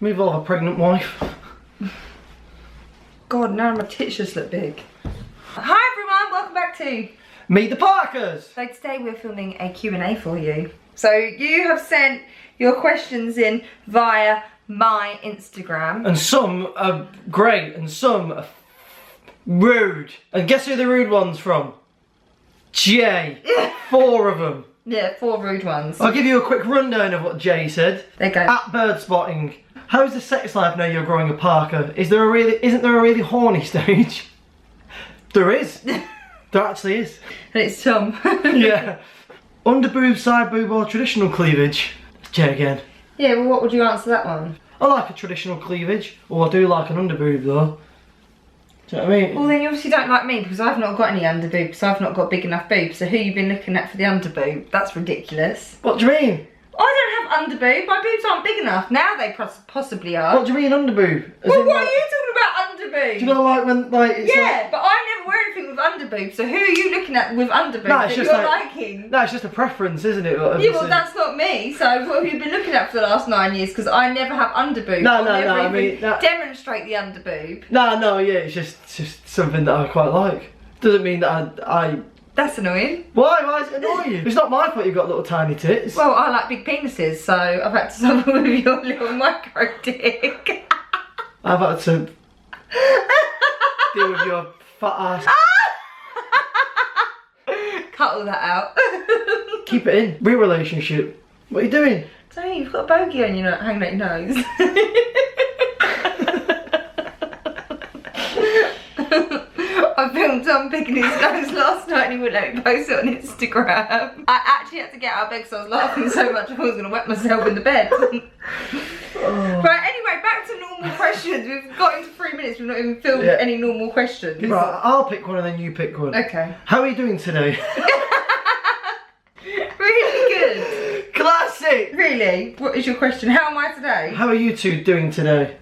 Move over, pregnant wife. God, now my tits just look big. Hi everyone, welcome back to Meet the Parkers. So today we're filming a Q&A for you. So you have sent your questions in via my Instagram. And some are great and some are rude. And guess who the rude one's from? Jay. 4 of them. Yeah, 4 rude ones. I'll give you a quick rundown of what Jay said. There you go. At bird spotting. How's the sex life now you're growing a Parker? Isn't there a really horny stage? There is. There actually is. And it's Tom. Yeah. Under boob, side boob or traditional cleavage? Jay again. Yeah, well what would you answer that one? I like a traditional cleavage. Or I do like an under boob though. Do you know what I mean? Well then you obviously don't like me because I've not got any under boob because I've not got big enough boobs. So who you been looking at for the under boob? That's ridiculous. What do you mean? I don't have under boob. My boobs aren't big enough. Now they possibly are. What do you mean under boob? Well, what are you talking about under boob? Do you know like when like it's yeah, but I never wear anything with under boob. So who are you looking at with under boob that you're liking? No, it's just a preference, isn't it? Yeah, well that's not me. So what have you been looking at for the last 9 years? Because I never have under boob. No, I mean demonstrate the under boob. No, yeah, it's just something that I quite like. Doesn't mean that I That's annoying. Why does it annoy you? It's not my fault you've got little tiny tits. Well, I like big penises, so I've had to suffer with your little micro dick. I've had to deal with your fat ass. Cut all that out. Keep it in. Real relationship. What are you doing? Don't, you've got a bogey on your hanging out your nose. I filmed Tom picking his nose last night and he wouldn't let me post it on Instagram. I actually had to get out of bed because I was laughing so much I was going to wet myself in the bed. Right, anyway, back to normal questions. We've got into 3 minutes, we've not even filmed any normal questions. Right, I'll pick one and then you pick one. Okay. How are you doing today? Really good. Classic! Really? What is your question? How am I today? How are you two doing today?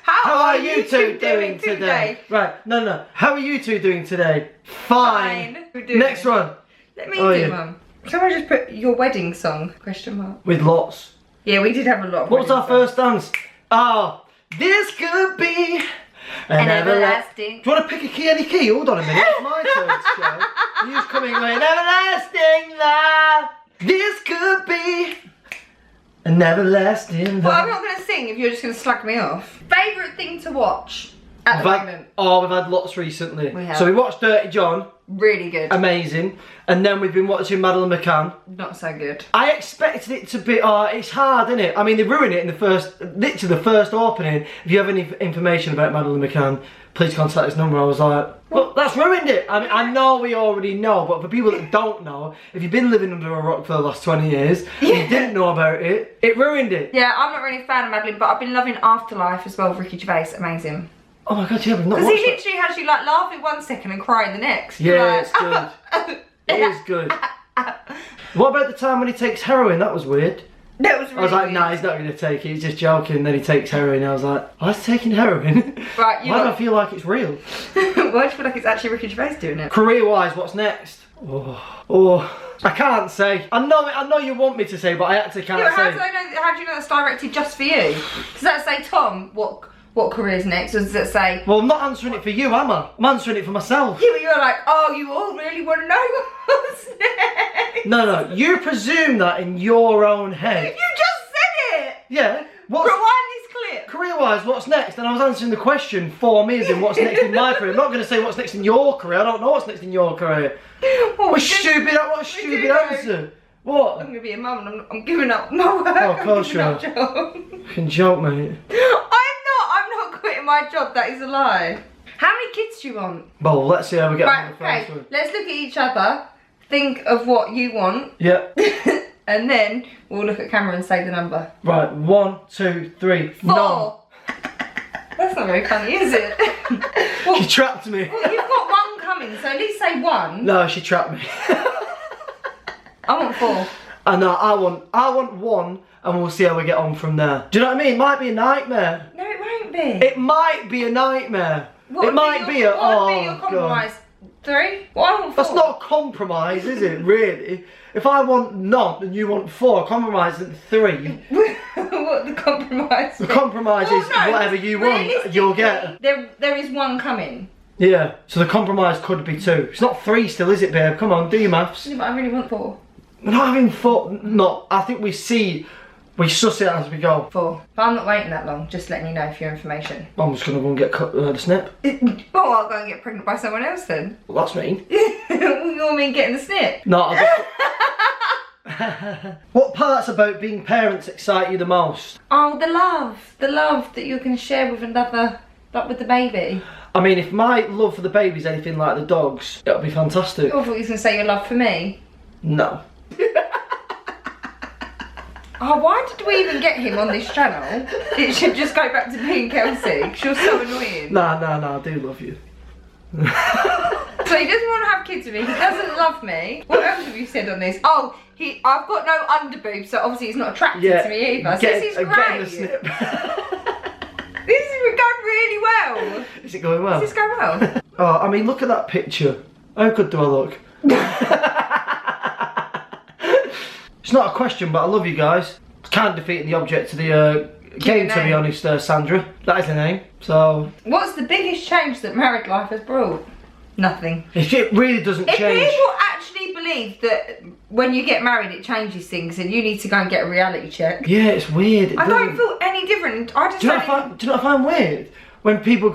How are you two doing today? Right, no. How are you two doing today? Fine. Next one. Let me do one. Someone just put your wedding song, question mark. With lots. Yeah, we did have a lot of What was our first dance? Oh, this could be an everlasting. Do you want to pick a key, any key? Hold on a minute, it's my turn, Joe. You're coming with an everlasting love. This could be an everlasting love. Well, I'm not going to sing if you're just going to slag me off. Favourite thing to watch at the moment? Oh, we've had lots recently. We have. So we watched Dirty John. Really good. Amazing. And then we've been watching Madeline McCann. Not so good. I expected it to be, it's hard, isn't it? I mean, they ruined it in literally the first opening. If you have any information about Madeline McCann, please contact this number. I was like, well, that's ruined it. I mean, I know we already know, but for people that don't know, if you've been living under a rock for the last 20 years, and you didn't know about it, it ruined it. Yeah, I'm not really a fan of Madeline, but I've been loving Afterlife as well with Ricky Gervais. Amazing. Oh my god, yeah, we've not watched Because he literally has you like laughing 1 second and crying the next. Yeah, like, it's good. It is good. What about the time when he takes heroin? That was weird. That was really I was like, weird. nah, he's not going to take it. He's just joking. And then he takes heroin. I was like, oh, he's taking heroin? Right, Why do I feel like it's real? Why do you feel like it's actually Ricky Gervais doing it? Career-wise, what's next? Oh, I can't say. I know you want me to say, but I actually can't say. How do you know that's directed just for you? Does that say, Tom, what career's next? Or does it say... Well, I'm not answering it for you, am I? I'm answering it for myself. Yeah, but you're like, oh, you all really want to know what's next? No, you presume that in your own head. You just said it! Yeah. Rewind this clip. Career-wise, what's next? And I was answering the question for me as in what's next in my career. I'm not going to say what's next in your career. I don't know what's next in your career. What a stupid answer. What? I'm going to be a mum and I'm giving up my work. Oh, of course you are. Fucking joke, mate. I'm not quitting my job, that is a lie. How many kids do you want? Well, let's see how we get on with the first okay, one. let's look at each other, think of what you want. Yeah. And then we'll look at camera and say the number. Right, 1, 2, 3, 4. None. That's not very funny, is it? Well, She trapped me. well, you've got 1 coming, so at least say 1. No, she trapped me. I want 4. I know, I want 1 and we'll see how we get on from there. Do you know what I mean? It might be a nightmare. No, it won't be. It might be a nightmare. What it might be a, what would be your compromise? 3? Well, I want 4. That's not a compromise, is it, really? If I want none and you want 4, compromise at 3. What, the compromise. The compromise is whatever you want, you'll get. There is one coming. Yeah, so the compromise could be 2. It's not 3 still, is it, babe? Come on, do your maths. Yeah, but I really want 4. We're not having 4. No, I think we suss it as we go. 4. But I'm not waiting that long, just letting you know for your information. I'm just going to go and get the snip. Oh, I'll go and get pregnant by someone else then. Well, that's mean. You want me getting the snip? No, What parts about being parents excite you the most? Oh, the love that you can share with another, like with the baby. I mean, if my love for the baby's anything like the dogs, it'll be fantastic. I thought you were going to say your love for me. No. Oh, why did we even get him on this channel? It should just go back to being Kelsey, because you're so annoying. No, I do love you. So he doesn't want to have kids with me, he doesn't love me. What else have you said on this? Oh, I've got no underboob, so obviously he's not attracted to me either. So this is great. Getting the snip. This is going really well. Is it going well? Is this going well? Oh, I mean, look at that picture. How good do I look? It's not a question, but I love you guys. It's kind of defeating the object of the game, to be honest, Sandra. That is the name, so... What's the biggest change that married life has brought? Nothing. If it really doesn't change... If people actually believe that when you get married it changes things, then you need to go and get a reality check. Yeah, it's weird. I don't feel any different. I just do you know what I find weird? When people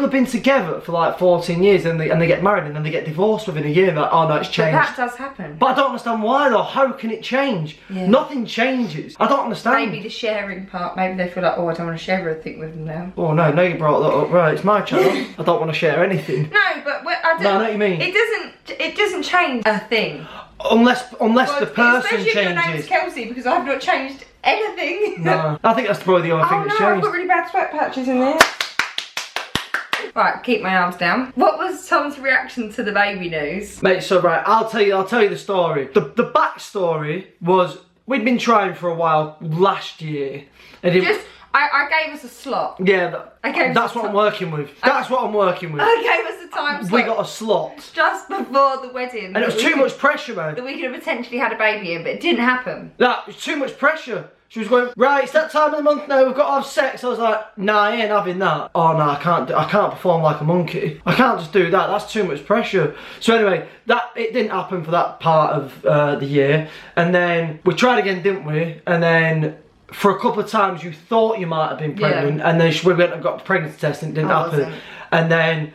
have been together for like 14 years and they get married and then they get divorced within a year, like, oh no, it's changed. But that does happen. But I don't understand why though. How can it change? Yeah. Nothing changes. I don't understand. Maybe the sharing part. Maybe they feel like, oh, I don't want to share everything with them now. Oh no, you brought that up. Right, it's my channel. I don't want to share anything. No, but I don't. No, I know what you mean. It doesn't change a thing. Unless the person especially changes. Especially if your name's Kelsey, because I've not changed anything. No, I think that's probably the only thing that's changed. I've got really bad sweat patches in there. Right, keep my arms down. What was Tom's reaction to the baby news? Mate, so right, I'll tell you the story. The backstory was we'd been trying for a while last year. And I gave us a slot. Yeah, that's what I'm working with. That's what I'm working with. I gave us a time slot. We got a slot. Just before the wedding. And it was too much pressure, man. That we could have potentially had a baby in, but it didn't happen. No, it was too much pressure. She was going, right, it's that time of the month now, we've got to have sex. I was like, nah, I ain't having that. Oh no, I can't perform like a monkey. I can't just do that, that's too much pressure. So anyway, it didn't happen for that part of the year. And then we tried again, didn't we? And then for a couple of times you thought you might have been pregnant, and then we went and got a pregnancy test and it didn't happen. And then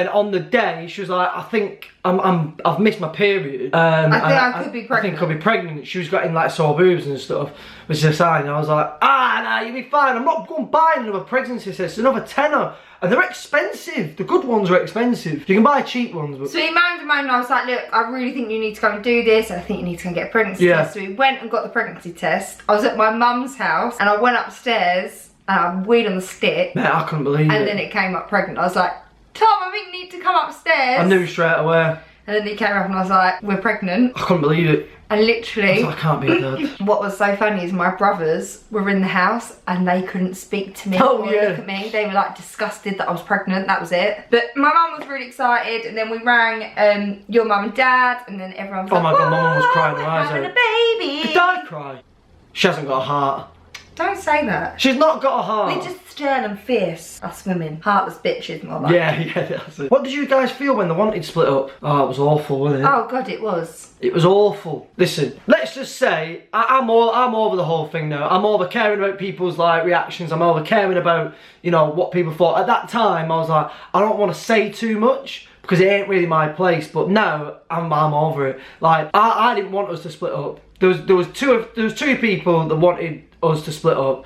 on the day she was like, I think I've missed my period. I could be pregnant. I think I could be pregnant. She was getting like sore boobs and stuff, which is a sign. I was like, nah, you'll be fine. I'm not going to buy another pregnancy test. Another tenner. And they're expensive. The good ones are expensive. You can buy cheap ones. But... So he moaned and I was like, look, I really think you need to go and do this. And I think you need to go and get a pregnancy test. So we went and got the pregnancy test. I was at my mum's house and I went upstairs and I wheeled on the stick. Man, I couldn't believe it. And then it came up pregnant. I was like, Tom, I think you need to come upstairs. I knew straight away. And then he came up and I was like, we're pregnant. I couldn't believe it. And literally, I can't be a dad. What was so funny is my brothers were in the house and they couldn't speak to me or look at me. They were like disgusted that I was pregnant, that was it. But my mum was really excited and then we rang your mum and dad and then everyone was like, oh my god, my mum was crying her eyes out. Having a baby. Did I cry? She hasn't got a heart. Don't say that. She's not got a heart. We're just stern and fierce, us women. Heartless bitches, more like. Yeah, that's it. What did you guys feel when they wanted to split up? Oh, it was awful, wasn't it? Oh god, it was. It was awful. Listen, let's just say I'm over the whole thing now. I'm over caring about people's like reactions. I'm over caring about, you know, what people thought. At that time, I was like, I don't want to say too much because it ain't really my place. But now I'm over it. Like I didn't want us to split up. There was two people that wanted us to split up.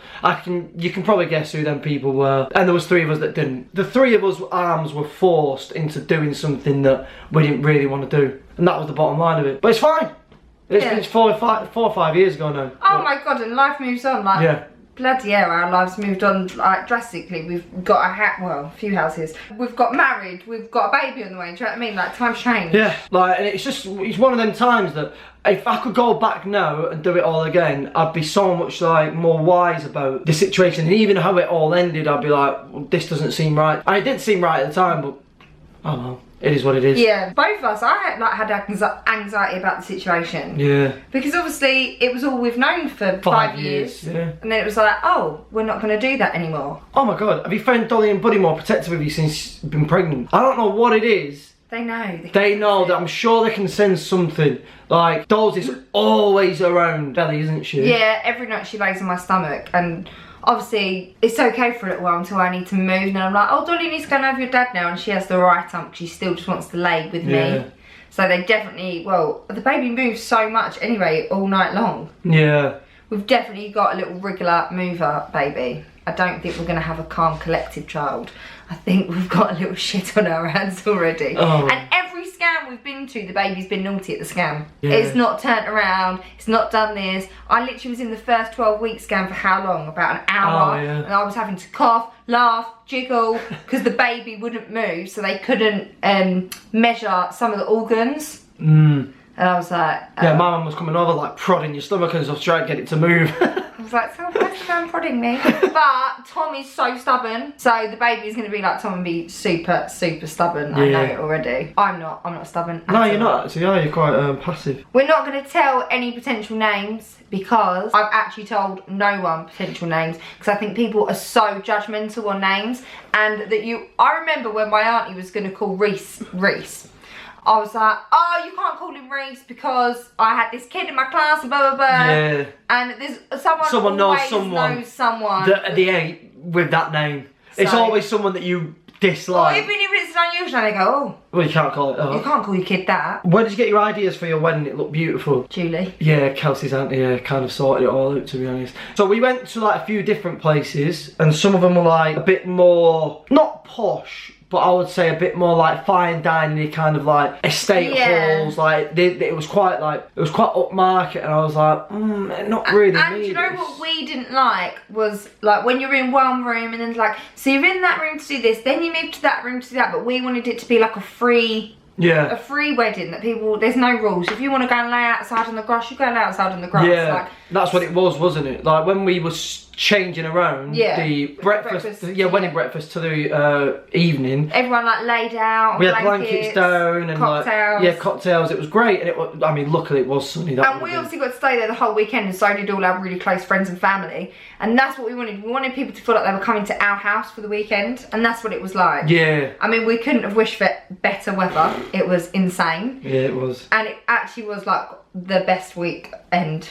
You can probably guess who them people were, and there was 3 of us that didn't. The 3 of us arms were forced into doing something that we didn't really want to do, and that was the bottom line of it. But it's fine. It's 4 or 5 years ago now. Oh my god, and life moves on. Like, yeah. Bloody hell, our lives moved on like drastically. We've got a few houses. We've got married. We've got a baby on the way. Do you know what I mean? Like, times change. Yeah, like, and it's one of them times that if I could go back now and do it all again, I'd be so much like more wise about the situation, and even how it all ended. I'd be like, well, this doesn't seem right. And it didn't seem right at the time, but oh well. it is what it is. Yeah, both of us. I had anxiety about the situation. Yeah. Because obviously it was all we've known for 5 years. Yeah. And then it was like, oh, we're not going to do that anymore. Oh my God, have you found Dolly and Buddy more protective of you since you've been pregnant? I don't know what it is. They know. They know that I'm sure they can sense something. Like, Dolls is always around Belly, isn't she? Yeah, every night she lays on my stomach, and obviously it's okay for a little while until I need to move, and then I'm like, oh, Dolly needs to go and have your dad now, and she has the right arm, she still just wants to lay with me. So they definitely, well, the baby moves so much anyway all night long. Yeah. We've definitely got a little wriggler mover baby. I don't think we're going to have a calm, collected child. I think we've got a little shit on our hands already. Oh. And every scam we've been to, the baby's been naughty at the scam. Yeah. It's not turned around, it's not done this. I literally was in the first 12-week scam for how long? About an hour. Oh, yeah. And I was having to cough, laugh, jiggle, because the baby wouldn't move, so they couldn't measure some of the organs. And I was like... yeah, my mum was coming over like prodding your stomach and stuff, trying to get it to move. I was like, so where's the man prodding me? But Tom is so stubborn, so the baby's going to be like Tom and be super, super stubborn. I know it already. I'm not stubborn. No, you're not actually, are you? Quite passive. We're not going to tell any potential names because I've actually told no one potential names because I think people are so judgmental on names, and that I remember when my auntie was going to call Reese. I was like, oh, you can't call him Reese because I had this kid in my class and blah, blah, blah. Yeah. And there's someone knows someone. The eight with that name. So, it's always someone that you dislike. Well, even if it's unusual, they go, oh. Well, you can't call it that. You can't call your kid that. Where did you get your ideas for your wedding? It looked beautiful. Julie. Yeah, Kelsey's auntie kind of sorted it all out, to be honest. So we went to like a few different places, and some of them were like a bit more, not posh, but I would say a bit more like fine dining, kind of like estate halls. Like it was quite upmarket, and I was like, not really. And you know what we didn't like was like when you're in one room and then like, so you're in that room to do this, then you move to that room to do that, but we wanted it to be like a free wedding that there's no rules. If you want to go and lay outside on the grass, you go and lay outside on the grass. Yeah, like, that's what it was, wasn't it? Like when we was changing around the breakfast, wedding breakfast to the evening. Everyone like laid out. We had blankets down and cocktails. Cocktails. It was great, and it was. I mean, luckily it was sunny. And we obviously got to stay there the whole weekend, and so did all our really close friends and family. And that's what we wanted. We wanted people to feel like they were coming to our house for the weekend, and that's what it was like. Yeah. I mean, we couldn't have wished for better weather. It was insane. Yeah, it was. And it actually was like the best weekend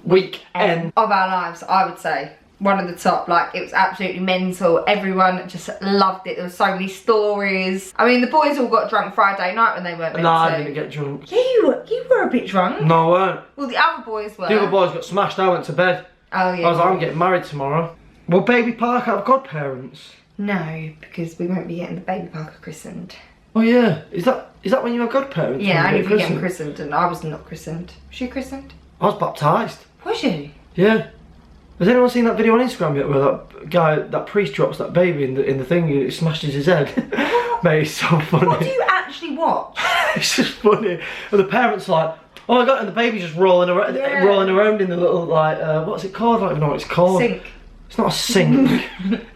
of our lives, I would say. One of the top. Like, it was absolutely mental. Everyone just loved it. There were so many stories. I mean, the boys all got drunk Friday night when they weren't meant to. I didn't get drunk. Yeah, you were a bit drunk. No, I weren't. Well, the other boys were. The other boys got smashed. I went to bed. Oh yeah. I was like, I'm getting married tomorrow. Will Baby Parker have godparents? No, because we won't be getting the Baby Parker christened. Oh yeah, is that when you have godparents? Yeah, only if you're getting christened, and I was not christened. Was you christened? I was baptised. Was you? Yeah. Has anyone seen that video on Instagram yet where that priest drops that baby in the thing and it smashes his head? Mate, it's so funny. What do you actually watch? It's just funny. And the parents are like, oh my god, and the baby's just rolling around in the little like what's it called? I don't even know what it's called. Sink. It's not a sink.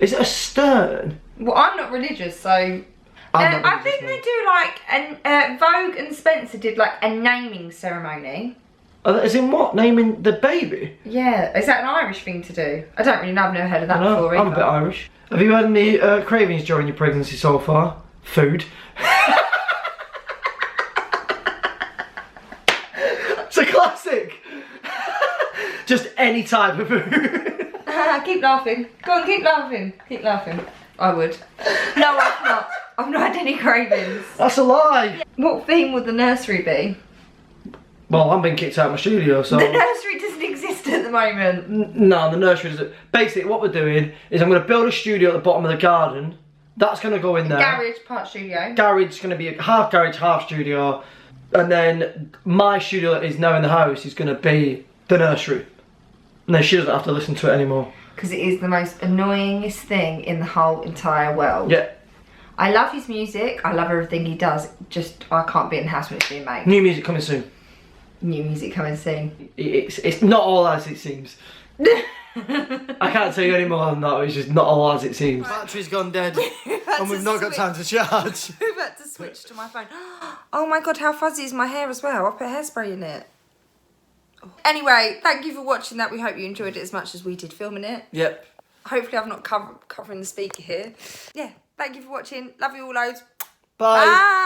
Is it a stern? Well, I'm not religious, so. I think they do like Vogue and Spencer did like a naming ceremony. As in what? Naming the baby? Yeah. Is that an Irish thing to do? I don't really know. I've never heard of that before either. I'm a bit Irish. Have you had any cravings during your pregnancy so far? Food. It's a classic. Just any type of food. Keep laughing. Go on, keep laughing. Keep laughing. I would. No, I've not. I've not had any cravings. That's a lie. What theme would the nursery be? Well, I'm being kicked out of my studio, so... The nursery doesn't exist at the moment. No, the nursery doesn't. Basically, what we're doing is I'm going to build a studio at the bottom of the garden. That's going to go in there. Garage, part studio. Garage is going to be a half garage, half studio. And then my studio that is now in the house is going to be the nursery. And then she doesn't have to listen to it anymore. Because it is the most annoyingest thing in the whole entire world. Yeah. I love his music. I love everything he does. Just, I can't be in the house when it's being made. New music coming soon. New music coming soon. It's not all as it seems. I I can't tell you any more than that. It's just not all as it seems. Battery's gone dead, and we've not got time to charge. We've had to switch to my phone. Oh my god, how fuzzy is my hair as well? I put hairspray in it. Anyway, thank you for watching that. We hope you enjoyed it as much as we did filming it. Yep. Hopefully I'm not covering the speaker here. Yeah, thank you for watching. Love you all loads. Bye. Bye.